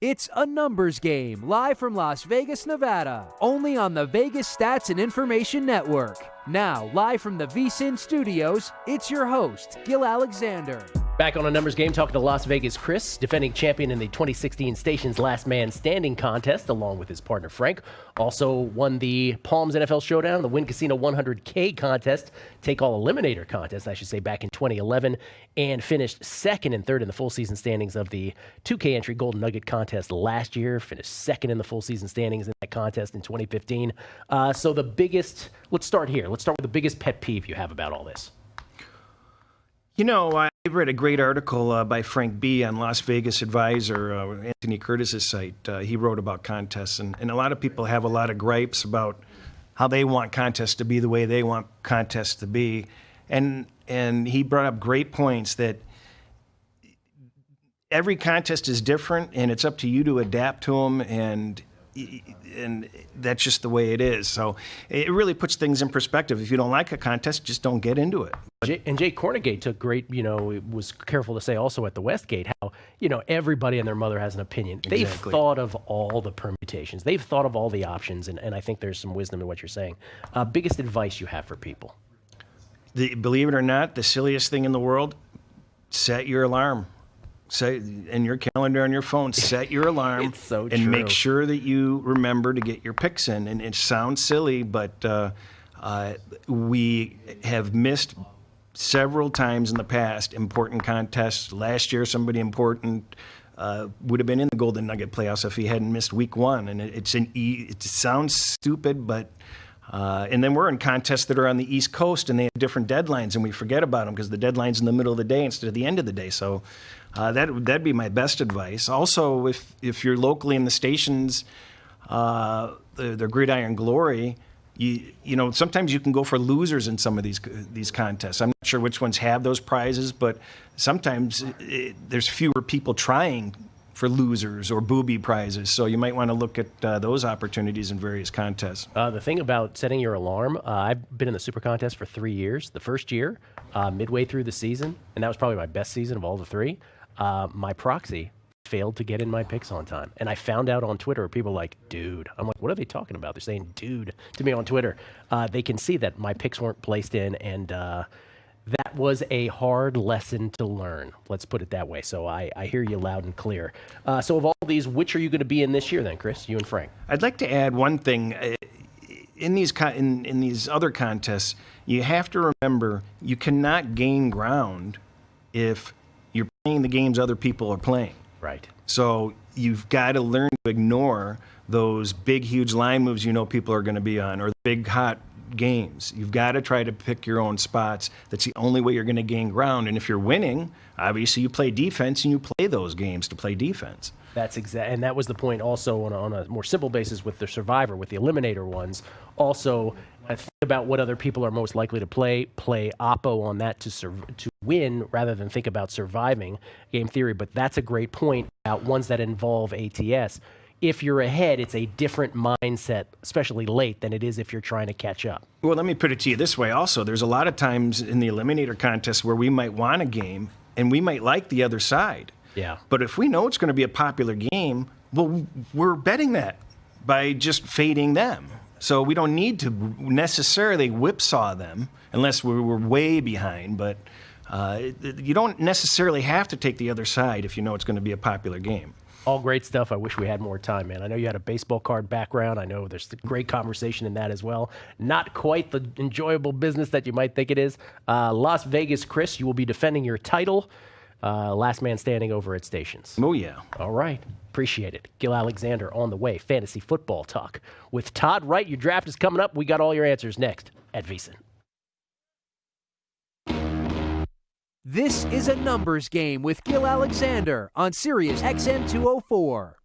It's a numbers game, live from Las Vegas, Nevada, only on the Vegas Stats and Information Network. Now, live from the VSiN studios, it's your host, Gill Alexander. Back on a numbers game, talking to Las Vegas Cris, defending champion in the 2016 Station's Last Man Standing contest, along with his partner Frank. Also won the Palms NFL Showdown, the Wynn Casino 100K contest, take-all eliminator contest, I should say, back in 2011, and finished second and third in the full season standings of the 2K entry Golden Nugget contest last year. Finished second in the full season standings in that contest in 2015. So the biggest, let's start here. Let's start with the biggest pet peeve you have about all this. You know, I read a great article by Frank B. on Las Vegas Advisor, Anthony Curtis's site. He wrote about contests, and a lot of people have a lot of gripes about how they want contests to be the way they want contests to be. And he brought up great points that every contest is different, and it's up to you to adapt to them, and that's just the way it is. So it really puts things in perspective. If you don't like a contest, just don't get into it. And Jay Cornegate took great, was careful to say also at the Westgate how, everybody and their mother has an opinion. Exactly. They've thought of all the permutations. They've thought of all the options, and I think there's some wisdom in what you're saying. Biggest advice you have for people? Believe it or not, the silliest thing in the world, set your alarm. Set in your calendar on your phone, set your alarm. It's so and true. Make sure that you remember to get your picks in. And it sounds silly, but we have missed several times in the past important contests. Last year, somebody important would have been in the Golden Nugget playoffs if he hadn't missed week one. And it sounds stupid, but and then we're in contests that are on the East Coast, and they have different deadlines, and we forget about them because the deadline's in the middle of the day instead of the end of the day. So that'd be my best advice. Also, if you're locally in the stations, the Gridiron Glory, sometimes you can go for losers in some of these contests. I'm not sure which ones have those prizes, but sometimes there's fewer people trying for losers or booby prizes. So you might want to look at those opportunities in various contests. The thing about setting your alarm, I've been in the Super Contest for 3 years. The first year, midway through the season, and that was probably my best season of all the three, my proxy failed to get in my picks on time. And I found out on Twitter, people like, dude. I'm like, what are they talking about? They're saying dude to me on Twitter. They can see that my picks weren't placed in, and that was a hard lesson to learn. Let's put it that way. So I hear you loud and clear. So of all these, which are you going to be in this year then, Chris, you and Frank? I'd like to add one thing. In these other contests, you have to remember you cannot gain ground if you're playing the games other people are playing. Right. So you've got to learn to ignore those big, huge line moves people are going to be on, or the big, hot games. You've got to try to pick your own spots. That's the only way you're going to gain ground. And if you're winning, obviously you play defense, and you play those games to play defense. That's and that was the point also on a more simple basis with the Survivor, with the Eliminator ones. Also, think about what other people are most likely to play oppo on that to win rather than think about surviving game theory. But that's a great point about ones that involve ATS. If you're ahead, it's a different mindset, especially late, than it is if you're trying to catch up. Well, let me put it to you this way also. There's a lot of times in the Eliminator contest where we might want a game, and we might like the other side. Yeah. But if we know it's going to be a popular game, well, we're betting that by just fading them. So we don't need to necessarily whipsaw them unless we're way behind. But you don't necessarily have to take the other side if you know it's going to be a popular game. All great stuff. I wish we had more time, man. I know you had a baseball card background. I know there's great conversation in that as well. Not quite the enjoyable business that you might think it is. Las Vegas Cris, you will be defending your title. Last man standing over at Stations. Oh, yeah. All right. Appreciate it. Gill Alexander on the way. Fantasy football talk with Todd Wright. Your draft is coming up. We got all your answers next at VSiN. This is a numbers game with Gill Alexander on Sirius XM 204.